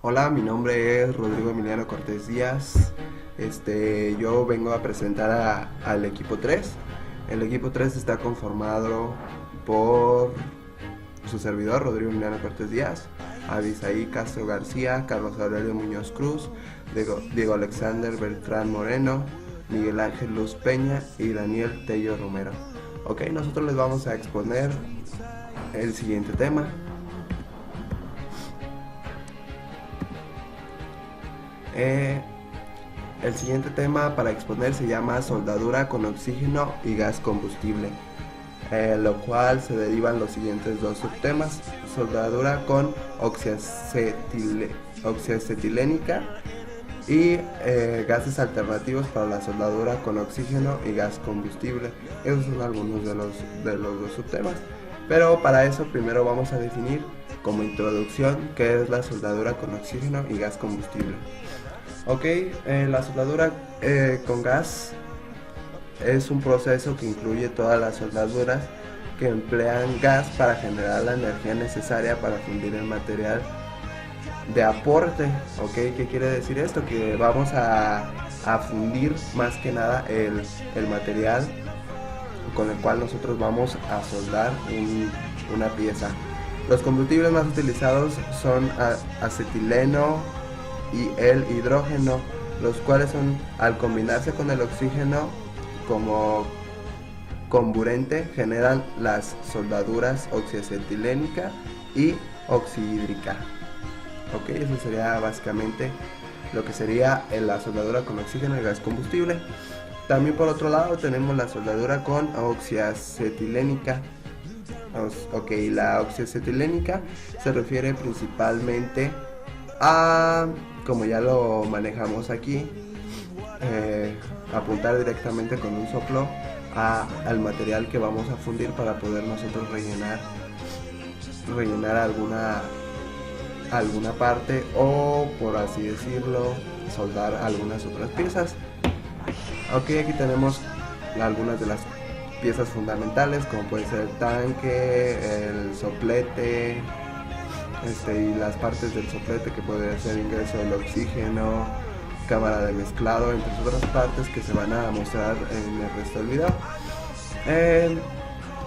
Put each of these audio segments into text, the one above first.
Hola, mi nombre es Rodrigo Emiliano Cortés Díaz. Yo vengo a presentar al equipo 3. El equipo 3 está conformado por su servidor, Rodrigo Emiliano Cortés Díaz, Abisaí Castro García, Carlos Aurelio Muñoz Cruz, Diego Alexander Beltrán Moreno, Miguel Ángel Luz Peña y Daniel Tello Romero. Ok, nosotros les vamos a exponer el siguiente tema. El siguiente tema para exponer se llama soldadura con oxígeno y gas combustible, lo cual se derivan los siguientes dos subtemas: soldadura con oxiacetilénica y gases alternativos para la soldadura con oxígeno y gas combustible. Esos son algunos de los dos subtemas, pero para eso primero vamos a definir como introducción qué es la soldadura con oxígeno y gas combustible. Ok, la soldadura con gas es un proceso que incluye todas las soldaduras que emplean gas para generar la energía necesaria para fundir el material de aporte. Ok, ¿qué quiere decir esto? Que vamos a fundir más que nada el material con el cual nosotros vamos a soldar una pieza. Los combustibles más utilizados son acetileno y el hidrógeno, los cuales son, al combinarse con el oxígeno como comburente, generan las soldaduras oxiacetilénica y oxihídrica. Ok, eso sería básicamente lo que sería la soldadura con oxígeno y gas combustible. También por otro lado tenemos la soldadura con oxiacetilénica. Ok, la oxiacetilénica se refiere principalmente a, como ya lo manejamos aquí, apuntar directamente con un soplo al material que vamos a fundir para poder nosotros rellenar alguna parte, o por así decirlo, soldar algunas otras piezas. Ok, aquí tenemos algunas de las piezas fundamentales, como puede ser el tanque, el soplete, y las partes del soplete, que puede ser ingreso del oxígeno, cámara de mezclado, entre otras partes que se van a mostrar en el resto del video.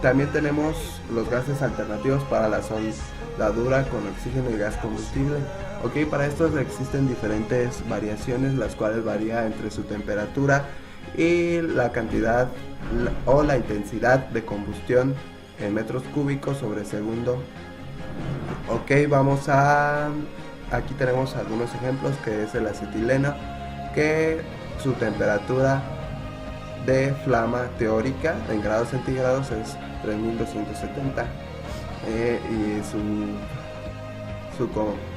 También tenemos los gases alternativos para la soldadura con oxígeno y gas combustible. Ok, para estos existen diferentes variaciones, las cuales varían entre su temperatura y la cantidad o la intensidad de combustión en metros cúbicos sobre segundo. Ok, aquí tenemos algunos ejemplos, que es el acetileno, que su temperatura de flama teórica en grados centígrados es 3270, y su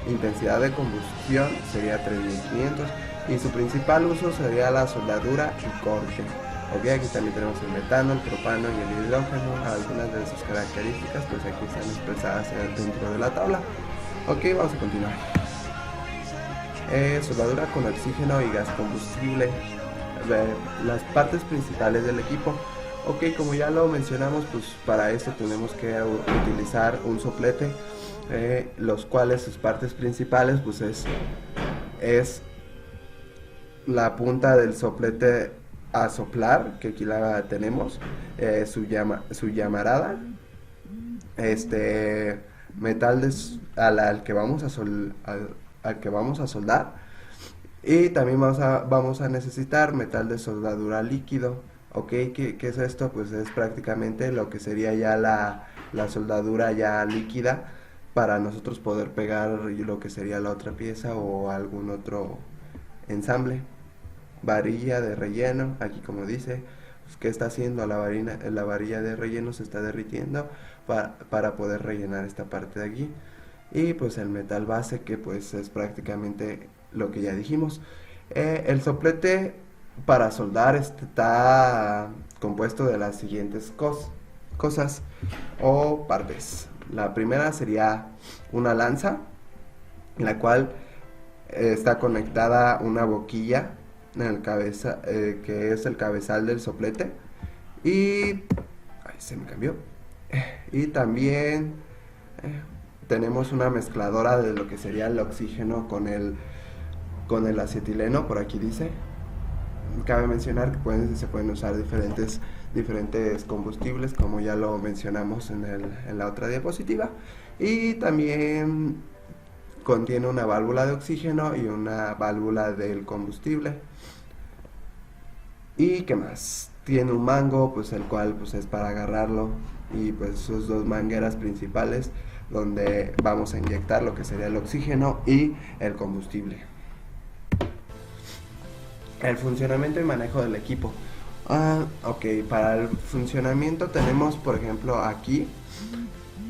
intensidad de combustión sería 3500, y su principal uso sería la soldadura y corte. Ok, aquí también tenemos el metano, el propano y el hidrógeno. Algunas de sus características pues aquí están expresadas dentro de la tabla. Ok, vamos a continuar. Soldadura con oxígeno y gas combustible. Las partes principales del equipo. Ok, como ya lo mencionamos, pues para esto tenemos que utilizar un soplete, los cuales sus partes principales pues es la punta del soplete a soplar, que aquí la tenemos, su llamarada, metal al que vamos al que vamos a soldar, y también vamos a necesitar metal de soldadura líquido. Ok, ¿qué es esto? Pues es prácticamente lo que sería ya la soldadura ya líquida, para nosotros poder pegar lo que sería la otra pieza o algún otro ensamble. Varilla de relleno, aquí como dice, pues, ¿qué está haciendo la varilla de relleno? Se está derritiendo para poder rellenar esta parte de aquí. Y pues el metal base, que pues es prácticamente lo que ya dijimos. El soplete para soldar está compuesto de las siguientes cosas o partes. La primera sería una lanza, en la cual está conectada una boquilla en el que es el cabezal del soplete, y se me cambió. Y también tenemos una mezcladora de lo que sería el oxígeno con el acetileno, por aquí dice. Cabe mencionar que se pueden usar diferentes combustibles, como ya lo mencionamos en la otra diapositiva, y también contiene una válvula de oxígeno y una válvula del combustible. ¿Y qué más? Tiene un mango, pues el cual pues es para agarrarlo, y pues sus dos mangueras principales donde vamos a inyectar lo que sería el oxígeno y el combustible. El funcionamiento y manejo del equipo. Ok, para el funcionamiento tenemos, por ejemplo, aquí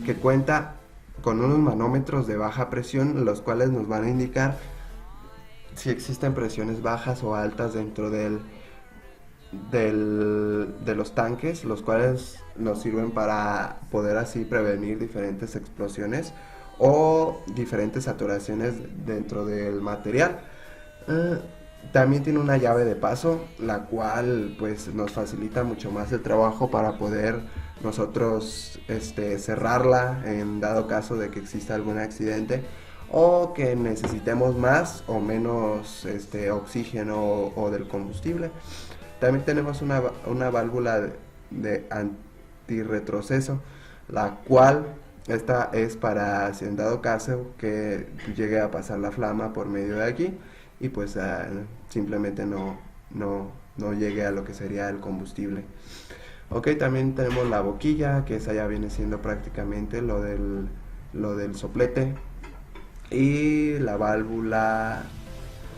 que cuenta con unos manómetros de baja presión, los cuales nos van a indicar si existen presiones bajas o altas dentro de los tanques, los cuales nos sirven para poder así prevenir diferentes explosiones o diferentes saturaciones dentro del material. También tiene una llave de paso, la cual pues nos facilita mucho más el trabajo para poder nosotros cerrarla en dado caso de que exista algún accidente o que necesitemos más o menos oxígeno o del combustible. También tenemos una válvula de antirretroceso, la cual esta es para si en dado caso que llegue a pasar la flama por medio de aquí y pues simplemente no llegue a lo que sería el combustible. Ok, también tenemos la boquilla, que esa ya viene siendo prácticamente lo del soplete, y la válvula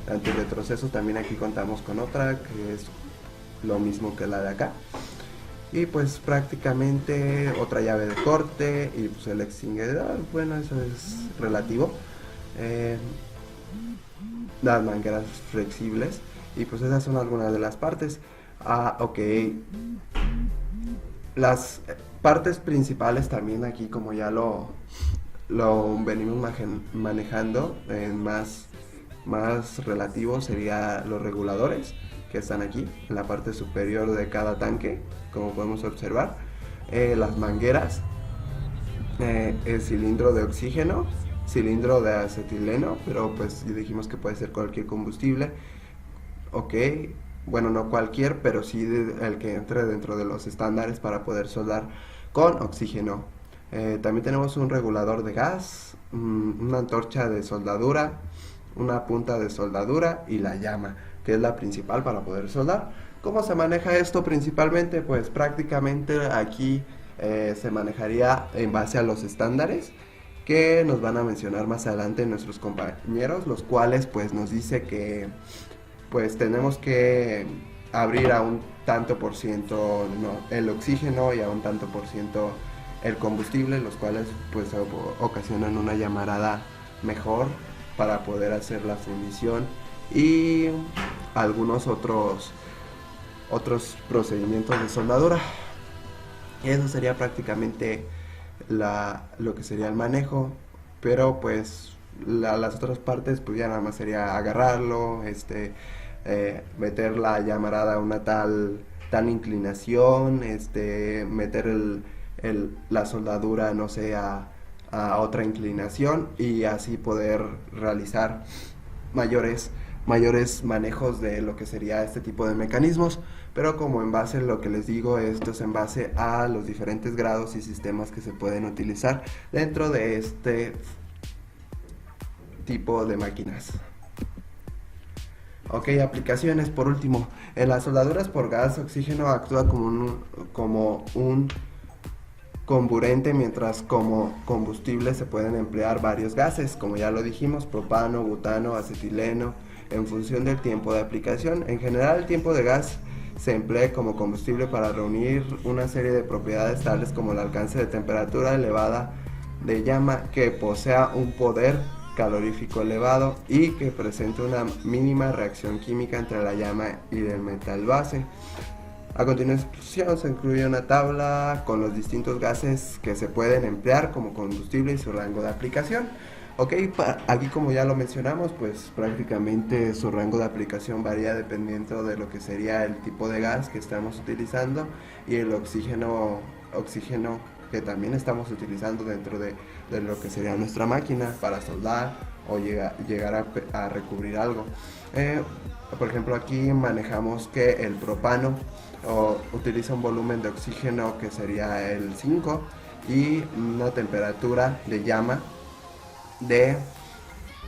antirretroceso. También aquí contamos con otra que es lo mismo que la de acá, y pues prácticamente otra llave de corte y pues el extinguidor, bueno, eso es relativo. Las mangueras flexibles, y pues esas son algunas de las partes. Ok, las partes principales también aquí, como ya lo venimos manejando en más relativo, sería los reguladores que están aquí en la parte superior de cada tanque, como podemos observar. Las mangueras, el cilindro de oxígeno, cilindro de acetileno, pero pues ya dijimos que puede ser cualquier combustible. Ok, bueno, no cualquier, pero sí el que entre dentro de los estándares para poder soldar con oxígeno. También tenemos un regulador de gas, una antorcha de soldadura, una punta de soldadura y la llama, que es la principal para poder soldar. ¿Cómo se maneja esto principalmente? Pues prácticamente aquí se manejaría en base a los estándares que nos van a mencionar más adelante nuestros compañeros, los cuales pues nos dice que pues tenemos que abrir a un tanto por ciento el oxígeno y a un tanto por ciento el combustible, los cuales pues ocasionan una llamarada mejor para poder hacer la fundición y algunos otros procedimientos de soldadura. Y eso sería prácticamente lo que sería el manejo, pero pues las otras partes pues ya nada más sería agarrarlo, meter la llamarada a una tal inclinación, meter la soldadura, no sé, a otra inclinación, y así poder realizar mayores manejos de lo que sería este tipo de mecanismos. Pero como en base a lo que les digo, esto es en base a los diferentes grados y sistemas que se pueden utilizar dentro de este tipo de máquinas. Ok, aplicaciones. Por último, en las soldaduras por gas, oxígeno actúa como un comburente, mientras como combustible se pueden emplear varios gases, como ya lo dijimos, propano, butano, acetileno, en función del tiempo de aplicación. En general, el tiempo de gas se emplea como combustible para reunir una serie de propiedades tales como el alcance de temperatura elevada de llama, que posea un poder calorífico elevado y que presente una mínima reacción química entre la llama y el metal base. A continuación se incluye una tabla con los distintos gases que se pueden emplear como combustible y su rango de aplicación. Ok, aquí como ya lo mencionamos, pues prácticamente su rango de aplicación varía dependiendo de lo que sería el tipo de gas que estamos utilizando y el oxígeno que también estamos utilizando dentro de lo que sería nuestra máquina para soldar o llegar a recubrir algo. Eh, por ejemplo, aquí manejamos que el propano utiliza un volumen de oxígeno que sería el 5 y una temperatura de llama de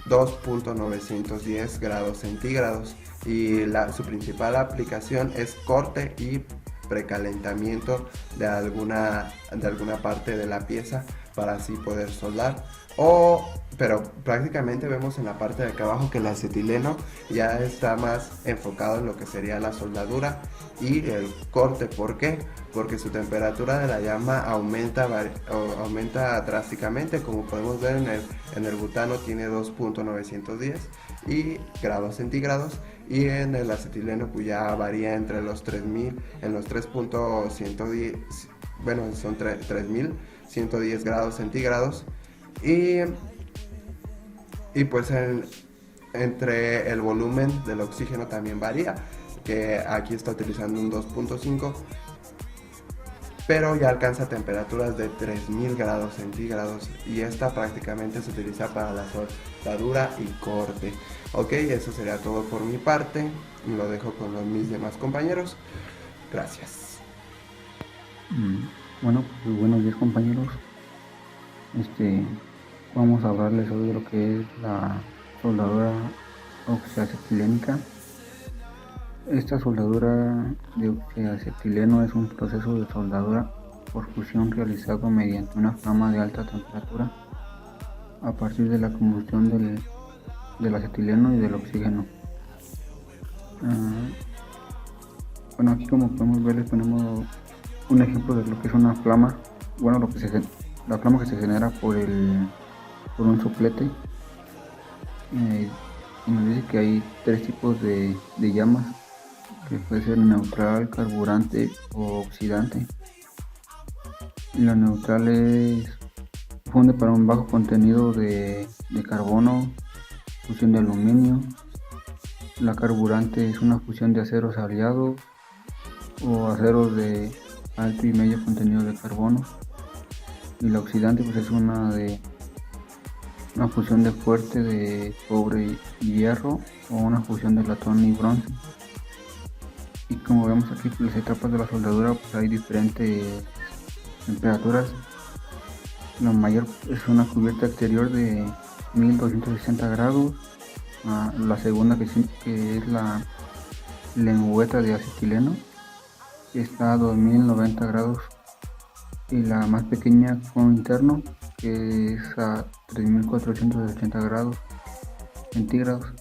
2.910 grados centígrados, y su principal aplicación es corte y precalentamiento de alguna parte de la pieza para así poder soldar. Pero prácticamente vemos en la parte de acá abajo que el acetileno ya está más enfocado en lo que sería la soldadura y el corte. ¿Por qué? Porque su temperatura de la llama aumenta drásticamente. Como podemos ver, en el butano tiene 2.910 y grados centígrados, y en el acetileno pues ya varía entre los 3000, en los 3.110, bueno, son 3110 grados centígrados, y, y pues entre el volumen del oxígeno también varía, que aquí está utilizando un 2.5, pero ya alcanza temperaturas de 3000 grados centígrados, y esta prácticamente se utiliza para la soldadura y corte. Ok, eso sería todo por mi parte, lo dejo con mis demás compañeros. Gracias. Bueno, pues buenos días, compañeros. Vamos a hablarles sobre lo que es la soldadura oxiacetilénica. Esta soldadura de oxiacetileno es un proceso de soldadura por fusión realizado mediante una flama de alta temperatura a partir de la combustión del acetileno y del oxígeno. Bueno, aquí como podemos ver les ponemos un ejemplo de lo que es una flama. Bueno, la flama que se genera por un soplete. Y nos dice que hay tres tipos de llamas, que puede ser neutral, carburante o oxidante. Y la neutral funde para un bajo contenido de carbono, fusión de aluminio. La carburante es una fusión de aceros aliados o aceros de alto y medio contenido de carbono. Y la oxidante pues es una fusión de fuerte de cobre y hierro, o una fusión de latón y bronce. Y como vemos aquí, pues, las etapas de la soldadura, pues hay diferentes temperaturas. La mayor es una cubierta exterior de 1260 grados. La segunda, que es la lengüeta de acetileno, está a 2090 grados. Y la más pequeña con interno, que es a 3480 grados centígrados.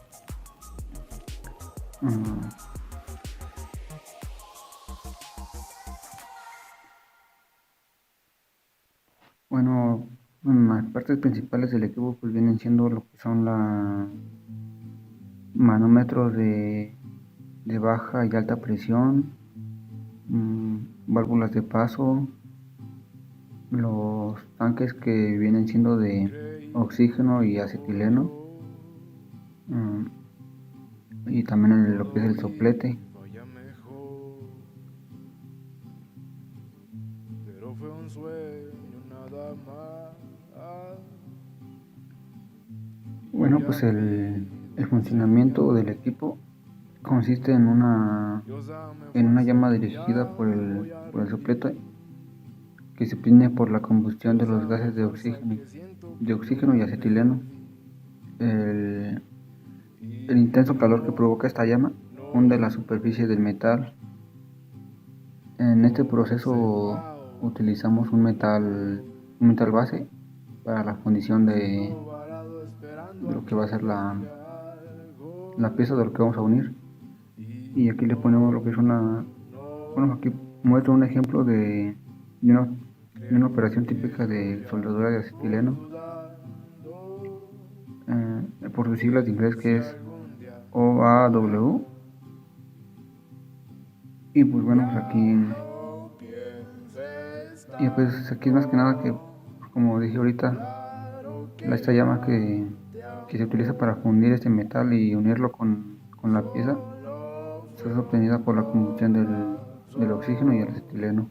Bueno, las partes principales del equipo pues vienen siendo lo que son los manómetros de baja y alta presión, válvulas de paso, los tanques que vienen siendo de oxígeno y acetileno, y también lo que es el soplete. Bueno, pues el funcionamiento del equipo consiste en una llama dirigida por el soplete, que se obtiene por la combustión de los gases de oxígeno y acetileno. El intenso calor que provoca esta llama hunde la superficie del metal. En este proceso utilizamos un metal base para la fundición de lo que va a ser la pieza de lo que vamos a unir. Y aquí le ponemos lo que es aquí muestro un ejemplo de una operación típica de soldadura de acetileno, por sus siglas de inglés, que es OAW. Y pues bueno, pues aquí es más que nada que, como dije ahorita, esta llama que se utiliza para fundir este metal y unirlo con la pieza es obtenida por la combustión del oxígeno y el acetileno,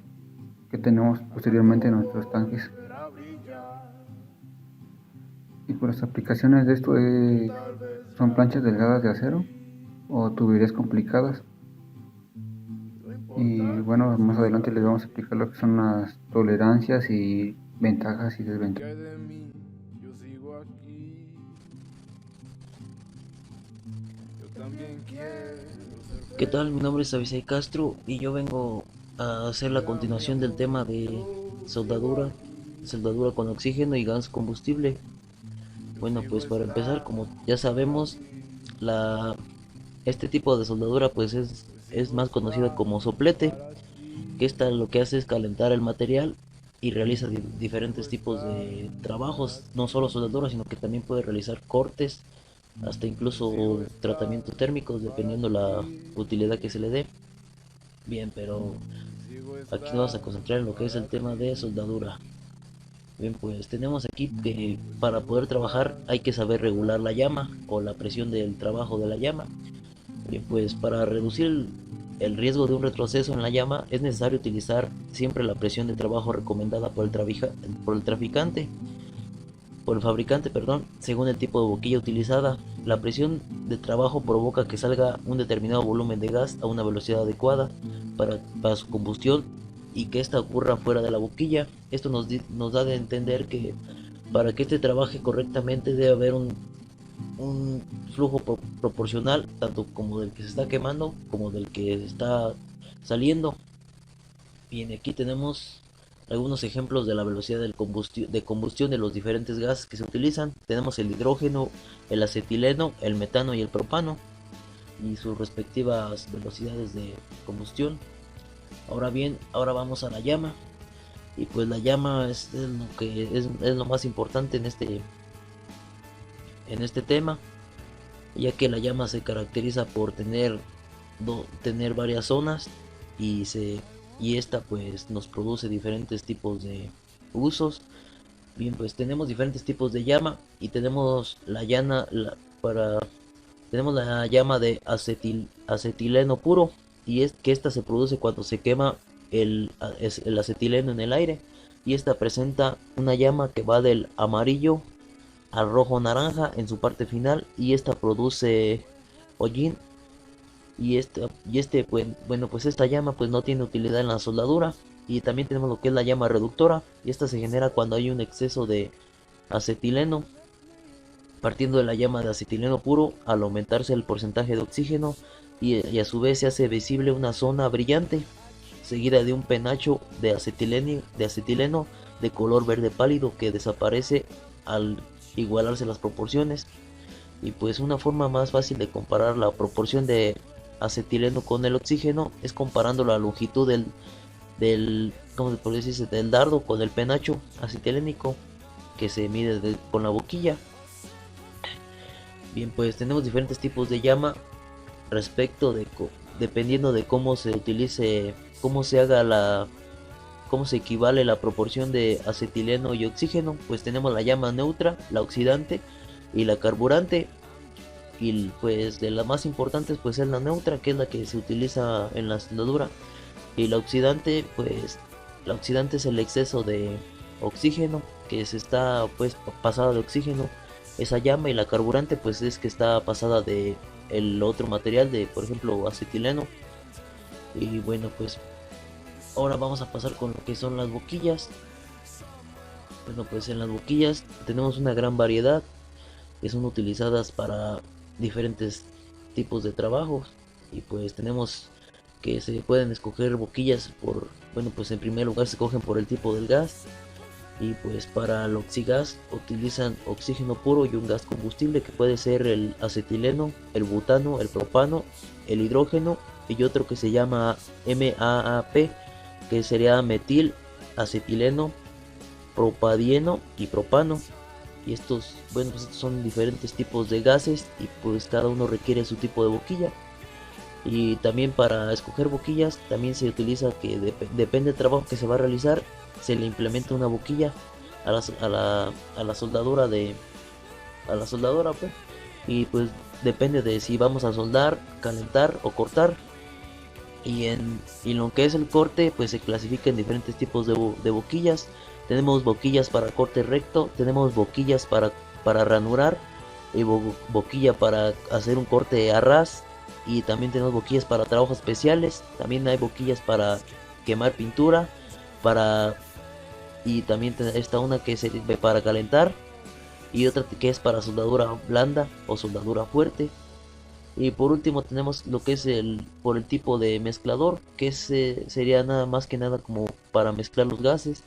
que tenemos posteriormente en nuestros tanques. Y por las aplicaciones de esto son planchas delgadas de acero o tuberías complicadas. Y bueno, más adelante les vamos a explicar lo que son las tolerancias y ventajas y desventajas. ¿Qué tal? Mi nombre es Avisay Castro y yo vengo a hacer la continuación del tema de soldadura, soldadura con oxígeno y gas combustible. Bueno, pues para empezar, como ya sabemos, la, este tipo de soldadura pues es más conocida como soplete, que esta lo que hace es calentar el material y realiza diferentes tipos de trabajos, no solo soldadura, sino que también puede realizar cortes, hasta incluso tratamientos térmicos, dependiendo la utilidad que se le dé. Bien, pero aquí nos vamos a concentrar en lo que es el tema de soldadura. Bien, pues tenemos aquí que para poder trabajar hay que saber regular la llama o la presión del trabajo de la llama. Bien, pues para reducir el riesgo de un retroceso en la llama es necesario utilizar siempre la presión de trabajo recomendada por el fabricante, perdón, según el tipo de boquilla utilizada. La presión de trabajo provoca que salga un determinado volumen de gas a una velocidad adecuada para su combustión y que ésta ocurra fuera de la boquilla. Esto nos da de entender que para que este trabaje correctamente debe haber un flujo proporcional, tanto como del que se está quemando como del que está saliendo. Bien, aquí tenemos algunos ejemplos de la velocidad de combustión de los diferentes gases que se utilizan. Tenemos el hidrógeno, el acetileno, el metano y el propano y sus respectivas velocidades de combustión. Ahora bien, ahora vamos a la llama. Y pues la llama es lo más importante en este tema, ya que la llama se caracteriza por tener varias zonas y esta pues nos produce diferentes tipos de usos. Bien, pues tenemos diferentes tipos de llama y tenemos tenemos la llama de acetileno puro, y es que esta se produce cuando se quema el acetileno en el aire, y esta presenta una llama que va del amarillo al rojo naranja en su parte final, y esta produce hollín. Pues, bueno, pues esta llama pues no tiene utilidad en la soldadura. Y también tenemos lo que es la llama reductora, y esta se genera cuando hay un exceso de acetileno, partiendo de la llama de acetileno puro al aumentarse el porcentaje de oxígeno, y a su vez se hace visible una zona brillante seguida de un penacho de acetileno de color verde pálido que desaparece al igualarse las proporciones. Y pues una forma más fácil de comparar la proporción de acetileno con el oxígeno es comparando la longitud ¿cómo se puede decir? Del dardo con el penacho acetilénico que se mide con la boquilla. Bien, pues tenemos diferentes tipos de llama dependiendo de cómo se utilice, cómo se equivale la proporción de acetileno y oxígeno. Pues tenemos la llama neutra, la oxidante y la carburante. Y pues de las más importantes pues es la neutra, que es la que se utiliza en la soldadura. Y la oxidante, pues la oxidante es el exceso de oxígeno, que se está pues pasada de oxígeno esa llama. Y la carburante pues es que está pasada de el otro material, de por ejemplo acetileno. Y bueno, pues ahora vamos a pasar con lo que son las boquillas. Bueno, pues en las boquillas tenemos una gran variedad que son utilizadas para diferentes tipos de trabajos. Y pues tenemos que se pueden escoger boquillas bueno, pues en primer lugar se escogen por el tipo del gas. Y pues para el oxigas utilizan oxígeno puro y un gas combustible que puede ser el acetileno, el butano, el propano, el hidrógeno y otro que se llama MAAP, que sería metil, acetileno, propadieno y propano. Y estos son diferentes tipos de gases y pues cada uno requiere su tipo de boquilla. Y también para escoger boquillas también se utiliza que depende del trabajo que se va a realizar, se le implementa una boquilla a la soldadura pues. Y pues depende de si vamos a soldar, calentar o cortar. Y lo que es el corte, pues se clasifica en diferentes tipos de boquillas. Tenemos boquillas para corte recto, tenemos boquillas para ranurar, y boquilla para hacer un corte a ras, y también tenemos boquillas para trabajos especiales. También hay boquillas para quemar pintura, para y también está una que sirve para calentar, y otra que es para soldadura blanda o soldadura fuerte. Y por último tenemos lo que es por el tipo de mezclador, que sería nada más que nada como para mezclar los gases.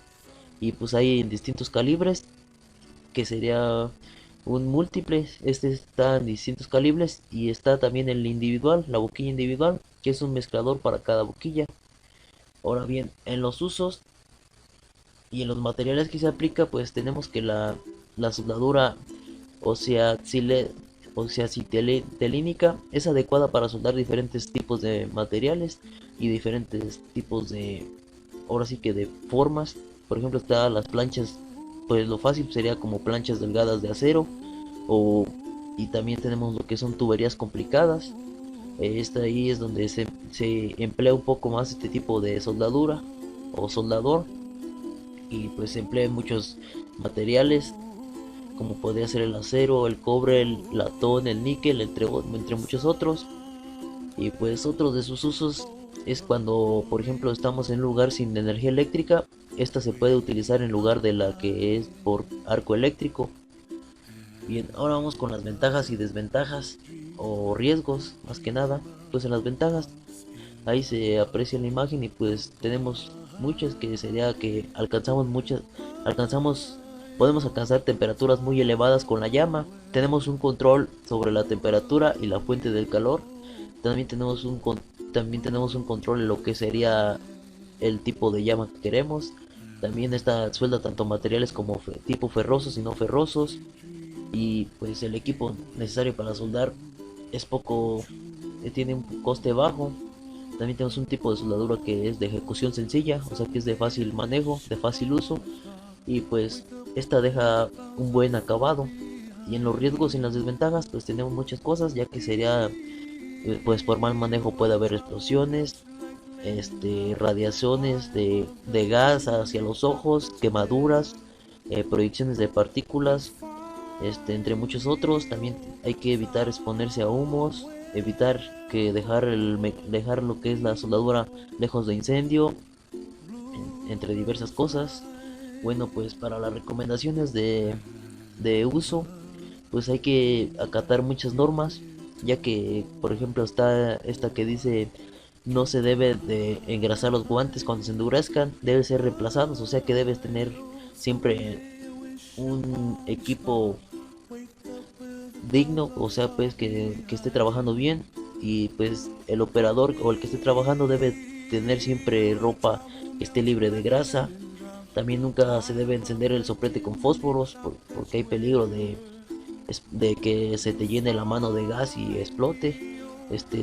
Y pues hay en distintos calibres, que sería un múltiple. Este está en distintos calibres, y está también el individual, la boquilla individual, que es un mezclador para cada boquilla. Ahora bien, en los usos y en los materiales que se aplica, pues tenemos que la soldadura telínica es adecuada para soldar diferentes tipos de materiales y diferentes tipos ahora sí que de formas. Por ejemplo, está las planchas, pues lo fácil sería como planchas delgadas de acero, o y también tenemos lo que son tuberías complicadas. Esta ahí es donde se emplea un poco más este tipo de soldadura o soldador, y pues se emplea muchos materiales, como podría ser el acero, el cobre, el latón, el níquel, entre muchos otros. Y pues otro de sus usos es cuando, por ejemplo, estamos en un lugar sin energía eléctrica. Esta se puede utilizar en lugar de la que es por arco eléctrico. Bien, ahora vamos con las ventajas y desventajas, o riesgos más que nada. Pues en las ventajas, ahí se aprecia la imagen, y pues tenemos muchas, que sería que alcanzamos podemos alcanzar temperaturas muy elevadas con la llama. Tenemos un control sobre la temperatura y la fuente del calor. También también tenemos un control en lo que sería el tipo de llama que queremos. También esta suelda tanto materiales como tipo ferrosos y no ferrosos. Y pues el equipo necesario para soldar es poco, tiene un coste bajo. También tenemos un tipo de soldadura que es de ejecución sencilla, o sea que es de fácil manejo, de fácil uso, y pues esta deja un buen acabado. Y en los riesgos y en las desventajas, pues tenemos muchas cosas, ya que sería, pues por mal manejo puede haber explosiones, radiaciones de gas hacia los ojos, quemaduras, proyecciones de partículas, entre muchos otros. También hay que evitar exponerse a humos, evitar que dejar lo que es la soldadura lejos de incendio, entre diversas cosas. Bueno, pues para las recomendaciones de uso, pues hay que acatar muchas normas, ya que por ejemplo está esta que dice: no se debe de engrasar los guantes cuando se endurezcan, deben ser reemplazados, o sea que debes tener siempre un equipo digno, o sea pues que esté trabajando bien. Y pues el operador o el que esté trabajando debe tener siempre ropa que esté libre de grasa. También nunca se debe encender el soplete con fósforos, porque hay peligro de que se te llene la mano de gas y explote.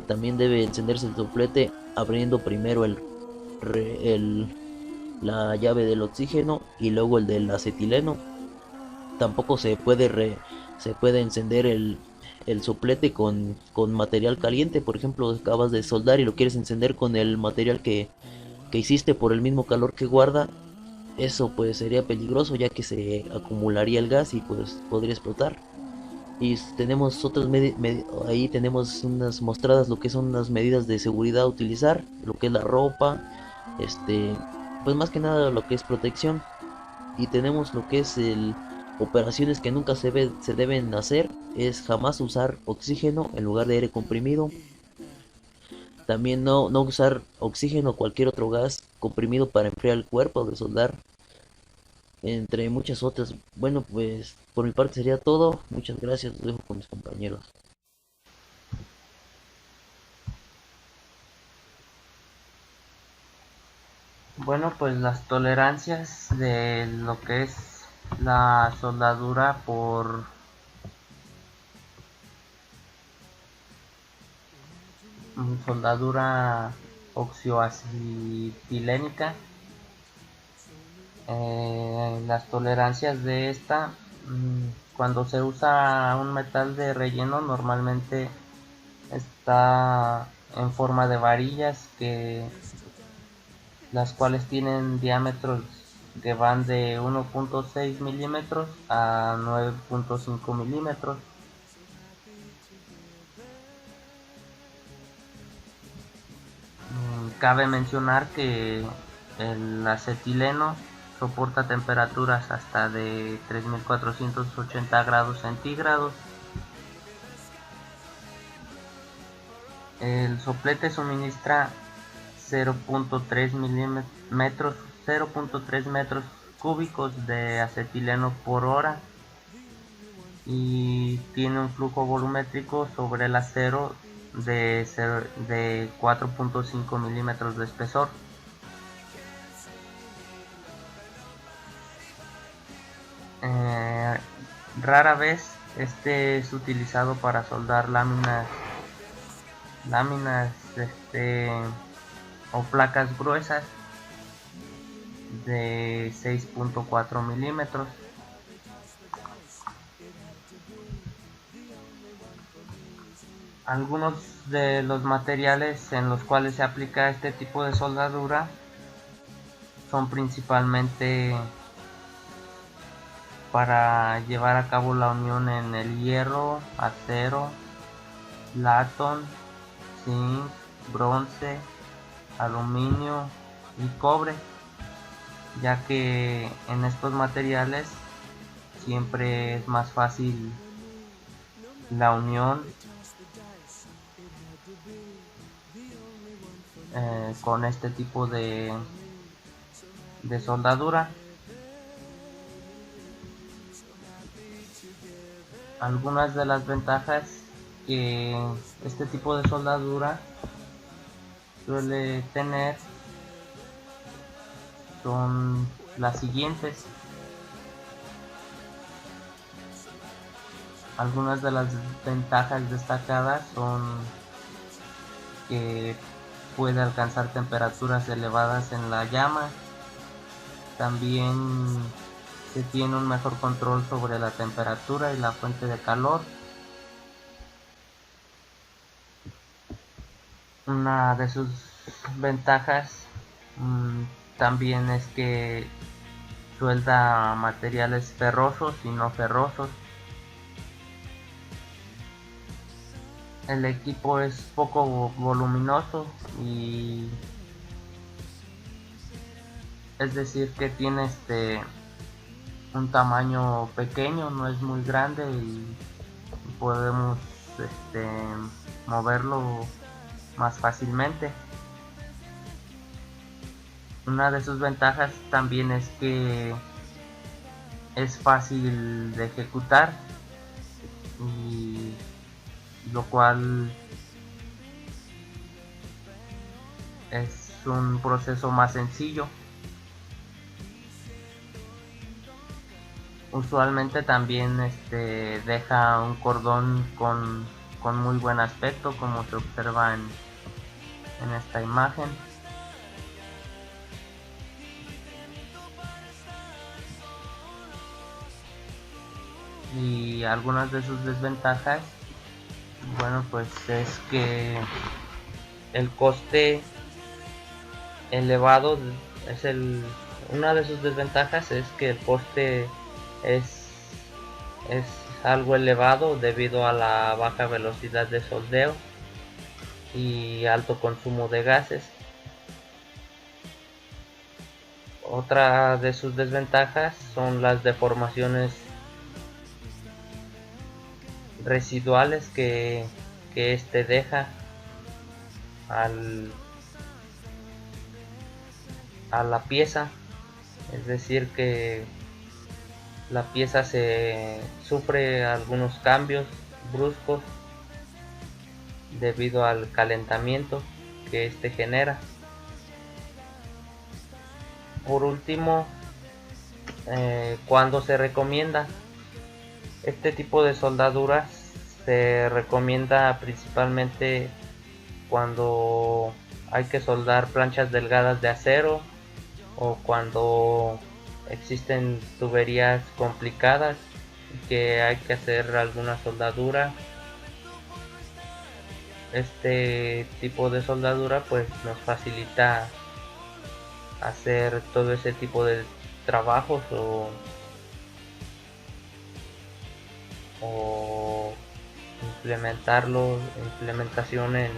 También debe encenderse el soplete abriendo primero la llave del oxígeno y luego el del acetileno. Tampoco se puede encender el soplete con material caliente. Por ejemplo, acabas de soldar y lo quieres encender con el material que hiciste, por el mismo calor que guarda. Eso pues sería peligroso, ya que se acumularía el gas y pues podría explotar. Y tenemos ahí tenemos unas mostradas lo que son unas medidas de seguridad a utilizar, lo que es la ropa, pues más que nada lo que es protección. Y tenemos lo que es el operaciones que nunca se deben hacer, es jamás usar oxígeno en lugar de aire comprimido. También no usar oxígeno o cualquier otro gas comprimido para enfriar el cuerpo de soldar, entre muchas otras. Bueno, pues por mi parte sería todo. Muchas gracias, los dejo con mis compañeros. Bueno, pues las tolerancias de lo que es la soldadura por soldadura oxoacetilénica. Las tolerancias de esta, cuando se usa un metal de relleno, normalmente está en forma de varillas, las cuales tienen diámetros que van de 1.6 milímetros a 9.5 milímetros. Cabe mencionar que el acetileno soporta temperaturas hasta de 3480 grados centígrados. El soplete suministra 0.3 metros cúbicos de acetileno por hora y tiene un flujo volumétrico sobre el acero de 4.5 milímetros de espesor. Rara vez este es utilizado para soldar láminas o placas gruesas de 6.4 milímetros. Algunos de los materiales en los cuales se aplica este tipo de soldadura son principalmente para llevar a cabo la unión en el hierro, acero, latón, zinc, bronce, aluminio y cobre, ya que en estos materiales siempre es más fácil la unión con este tipo de soldadura. Algunas de las ventajas que este tipo de soldadura suele tener son las siguientes. Algunas de las ventajas destacadas son que puede alcanzar temperaturas elevadas en la llama. También se tiene un mejor control sobre la temperatura y la fuente de calor. Una de sus ventajas también es que suelda materiales ferrosos y no ferrosos. El equipo es poco voluminoso y es decir que tiene un tamaño pequeño, no es muy grande y podemos moverlo más fácilmente. Una de sus ventajas también es que es fácil de ejecutar, y lo cual es un proceso más sencillo. Usualmente también deja un cordón con muy buen aspecto, como se observa en esta imagen. Y algunas de sus desventajas, bueno, pues es que el coste elevado una de sus desventajas es que el coste es algo elevado debido a la baja velocidad de soldeo y alto consumo de gases. Otra de sus desventajas son las deformaciones residuales que deja a la pieza, es decir que la pieza se sufre algunos cambios bruscos debido al calentamiento que genera. Por último, cuando se recomienda este tipo de soldaduras, se recomienda principalmente cuando hay que soldar planchas delgadas de acero o cuando existen tuberías complicadas que hay que hacer alguna soldadura. este tipo de soldadura pues nos facilita hacer todo ese tipo de trabajos o implementación en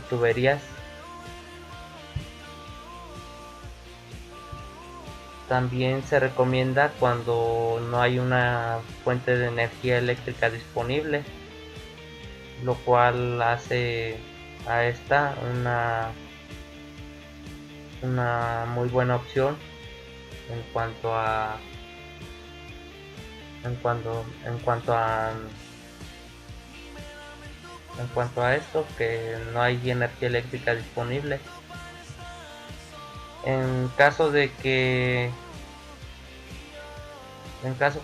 tuberías. También se recomienda cuando no hay una fuente de energía eléctrica disponible, lo cual hace a esta una muy buena opción en cuanto a esto, que no hay energía eléctrica disponible. En caso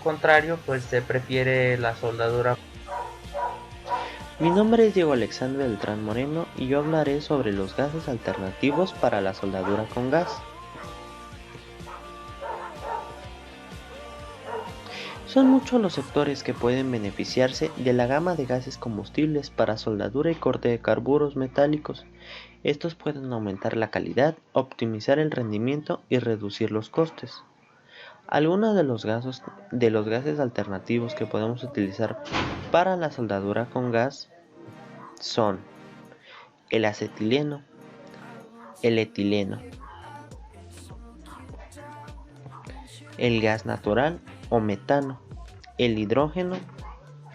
contrario, pues se prefiere la soldadura. Mi nombre es Diego Alexandre Beltrán Moreno y yo hablaré sobre los gases alternativos para la soldadura con gas. Son muchos los sectores que pueden beneficiarse de la gama de gases combustibles para soldadura y corte de carburos metálicos. Estos pueden aumentar la calidad, optimizar el rendimiento y reducir los costes. Algunos de los gases alternativos que podemos utilizar para la soldadura con gas son el acetileno, el etileno, el gas natural o metano, el hidrógeno,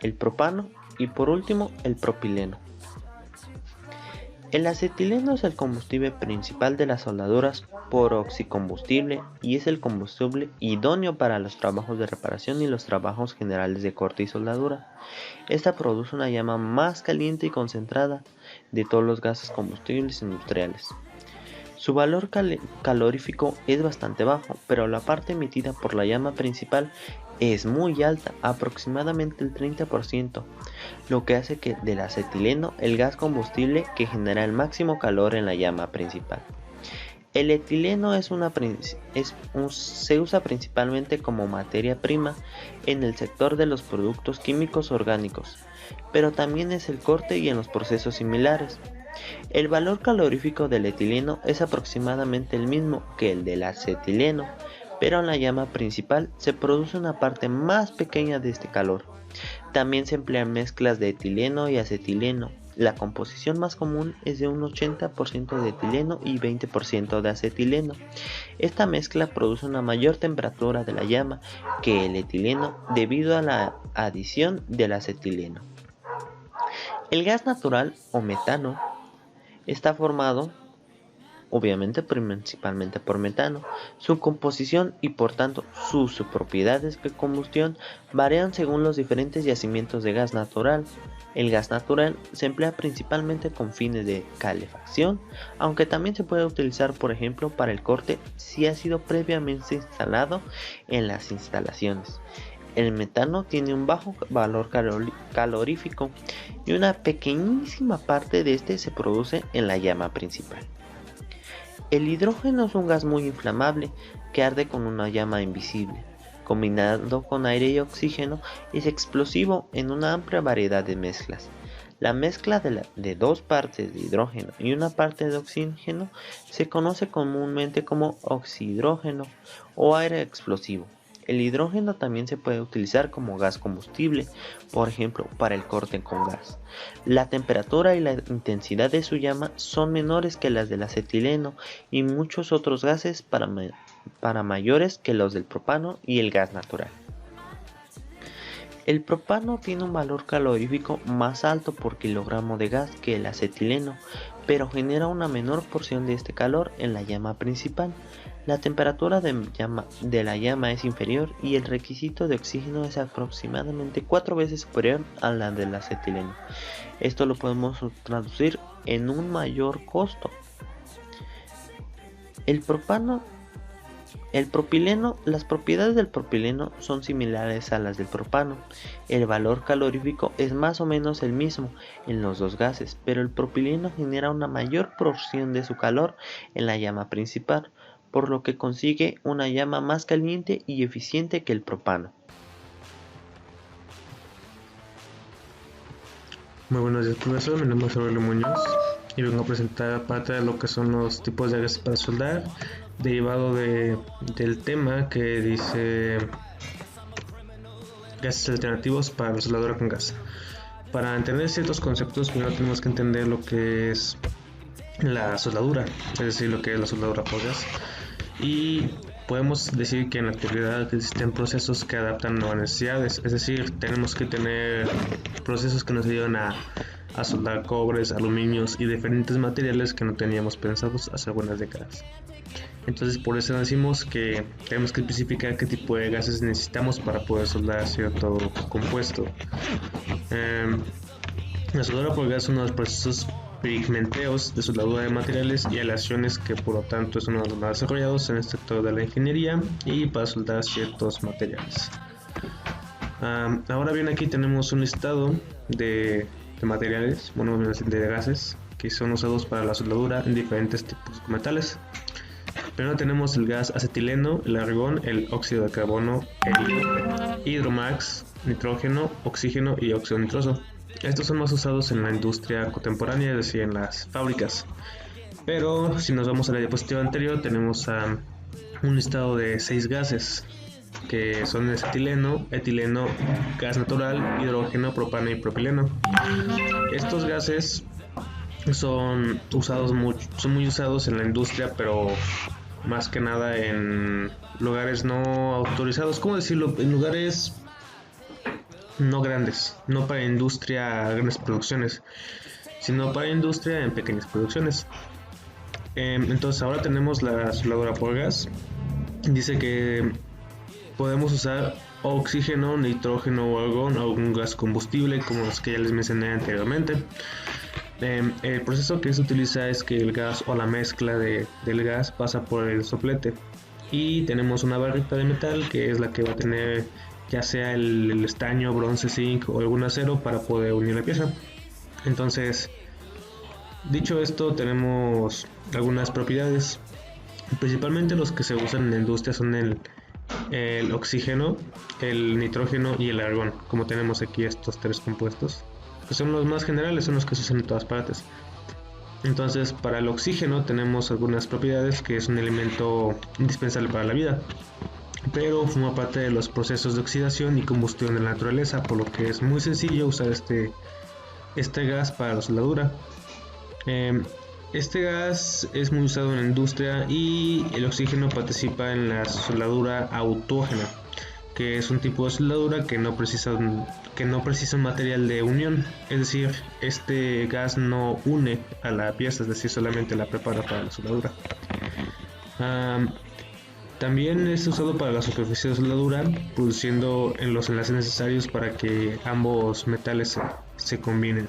el propano y por último el propileno. El acetileno es el combustible principal de las soldaduras por oxicombustible y es el combustible idóneo para los trabajos de reparación y los trabajos generales de corte y soldadura. Esta produce una llama más caliente y concentrada de todos los gases combustibles industriales. Su valor calorífico es bastante bajo, pero la parte emitida por la llama principal es muy alta, aproximadamente el 30%, lo que hace que del acetileno el gas combustible que genera el máximo calor en la llama principal. El etileno se usa principalmente como materia prima en el sector de los productos químicos orgánicos, pero también es el corte y en los procesos similares. El valor calorífico del etileno es aproximadamente el mismo que el del acetileno, pero en la llama principal se produce una parte más pequeña de este calor. También se emplean mezclas de etileno y acetileno. La composición más común es de un 80% de etileno y 20% de acetileno. Esta mezcla produce una mayor temperatura de la llama que el etileno debido a la adición del acetileno. El gas natural o metano está formado obviamente principalmente por metano. Su composición y por tanto sus propiedades de combustión varían según los diferentes yacimientos de gas natural. El gas natural se emplea principalmente con fines de calefacción, aunque también se puede utilizar por ejemplo para el corte si ha sido previamente instalado en las instalaciones. El metano tiene un bajo valor calorífico y una pequeñísima parte de este se produce en la llama principal. El hidrógeno es un gas muy inflamable que arde con una llama invisible. Combinado con aire y oxígeno es explosivo en una amplia variedad de mezclas. La mezcla de dos partes de hidrógeno y una parte de oxígeno se conoce comúnmente como oxihidrógeno o aire explosivo. El hidrógeno también se puede utilizar como gas combustible, por ejemplo, para el corte con gas. La temperatura y la intensidad de su llama son menores que las del acetileno y muchos otros gases para mayores que los del propano y el gas natural. El propano tiene un valor calorífico más alto por kilogramo de gas que el acetileno, pero genera una menor porción de este calor en la llama principal. La temperatura de la llama es inferior y el requisito de oxígeno es aproximadamente 4 veces superior a la del acetileno. Esto lo podemos traducir en un mayor costo. Las propiedades del propileno son similares a las del propano. El valor calorífico es más o menos el mismo en los dos gases, pero el propileno genera una mayor porción de su calor en la llama principal, por lo que consigue una llama más caliente y eficiente que el propano. Muy buenos días, profesor. Mi nombre es Aurelio Muñoz y vengo a presentar parte de lo que son los tipos de gases para soldar, derivado del tema que dice gases alternativos para la soldadura con gas. Para entender ciertos conceptos, primero tenemos que entender lo que es la soldadura, es decir, lo que es la soldadura por gas. Y podemos decir que en la actualidad existen procesos que adaptan nuevas necesidades, es decir, tenemos que tener procesos que nos ayudan a soldar cobres, aluminios y diferentes materiales que no teníamos pensados hace algunas décadas. Entonces, por eso decimos que tenemos que especificar qué tipo de gases necesitamos para poder soldar cierto compuesto. La soldadura por gas es uno de los procesos pigmenteos de soldadura de materiales y aleaciones que por lo tanto es uno de los más desarrollados en el sector de la ingeniería y para soldar ciertos materiales. Ahora bien, aquí tenemos un listado de materiales, bueno, de gases que son usados para la soldadura en diferentes tipos de metales. Primero tenemos el gas acetileno, el argón, el óxido de carbono, el hidromax, nitrógeno, oxígeno y óxido nitroso. Estos son más usados en la industria contemporánea, es decir, en las fábricas. Pero si nos vamos a la diapositiva anterior, tenemos un listado de 6 gases, que son el acetileno, etileno, gas natural, hidrógeno, propano y propileno. Estos gases son muy usados en la industria, pero más que nada en lugares no autorizados, ¿cómo decirlo? En lugares no grandes, no para industria grandes producciones, sino para industria en pequeñas producciones. Entonces ahora tenemos la soldadura por gas. Dice que podemos usar oxígeno, nitrógeno o argón o algún gas combustible como los que ya les mencioné anteriormente. El proceso que se utiliza es que el gas o la mezcla del gas pasa por el soplete y tenemos una barrita de metal que es la que va a tener ya sea el estaño, bronce, zinc o algún acero para poder unir la pieza. Entonces, dicho esto, tenemos algunas propiedades. Principalmente los que se usan en la industria son el oxígeno, el nitrógeno y el argón, como tenemos aquí estos 3 compuestos, que son los más generales, son los que se usan en todas partes. Entonces, para el oxígeno tenemos algunas propiedades que es un elemento indispensable para la vida, pero forma parte de los procesos de oxidación y combustión de la naturaleza, por lo que es muy sencillo usar este gas para la soldadura. Este gas es muy usado en la industria y el oxígeno participa en la soldadura autógena, que es un tipo de soldadura que no precisa un material de unión, es decir, este gas no une a la pieza, es decir, solamente la prepara para la soldadura. También es usado para la superficie de soldadura, produciendo los enlaces necesarios para que ambos metales se combinen.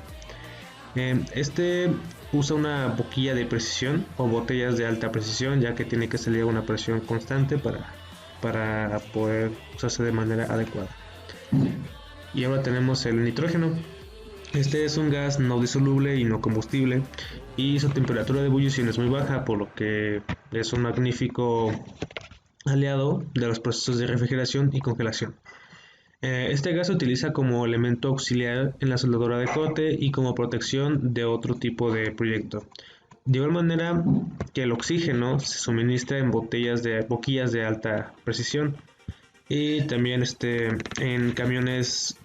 Este usa una boquilla de precisión o botellas de alta precisión, ya que tiene que salir a una presión constante para poder usarse de manera adecuada. Y ahora tenemos el nitrógeno. Este es un gas no disoluble y no combustible, y su temperatura de ebullición es muy baja, por lo que es un magnífico aliado de los procesos de refrigeración y congelación. Este gas se utiliza como elemento auxiliar en la soldadura de corte y como protección de otro tipo de proyecto. De igual manera que el oxígeno se suministra en boquillas de alta precisión y también en camiones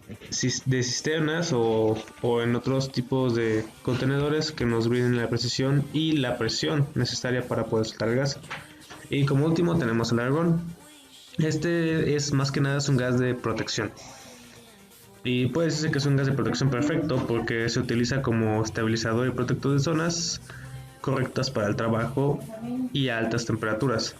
de cisternas o en otros tipos de contenedores que nos brinden la precisión y la presión necesaria para poder soltar el gas. Y como último tenemos el argón. Este es más que nada un gas de protección. Y puede decirse que es un gas de protección perfecto porque se utiliza como estabilizador y protector de zonas correctas para el trabajo y a altas temperaturas.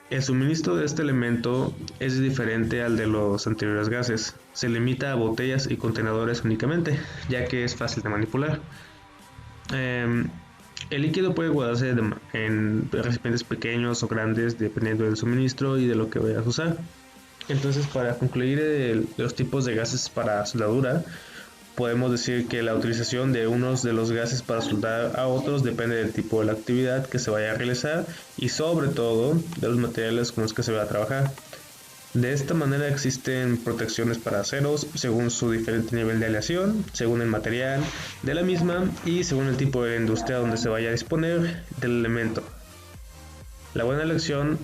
El suministro de este elemento es diferente al de los anteriores gases. Se limita a botellas y contenedores únicamente, ya que es fácil de manipular. El líquido puede guardarse en recipientes pequeños o grandes dependiendo del suministro y de lo que vayas a usar. Entonces, para concluir de los tipos de gases para soldadura, podemos decir que la utilización de unos de los gases para soldar a otros depende del tipo de la actividad que se vaya a realizar y sobre todo de los materiales con los que se va a trabajar. De esta manera existen protecciones para aceros según su diferente nivel de aleación, según el material de la misma y según el tipo de industria donde se vaya a disponer del elemento. La buena elección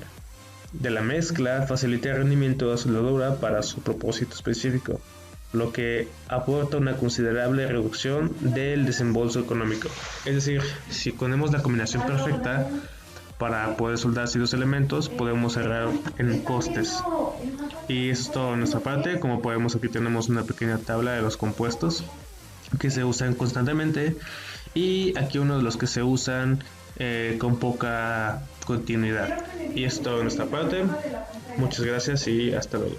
de la mezcla facilita el rendimiento de la soldadura para su propósito específico, lo que aporta una considerable reducción del desembolso económico. Es decir, si ponemos la combinación perfecta para poder soldar ciertos elementos, podemos ahorrar en costes. Y eso es todo de nuestra parte. Como podemos, aquí tenemos una pequeña tabla de los compuestos que se usan constantemente y aquí uno de los que se usan con poca continuidad. Y esto es todo de nuestra parte. Muchas gracias y hasta luego.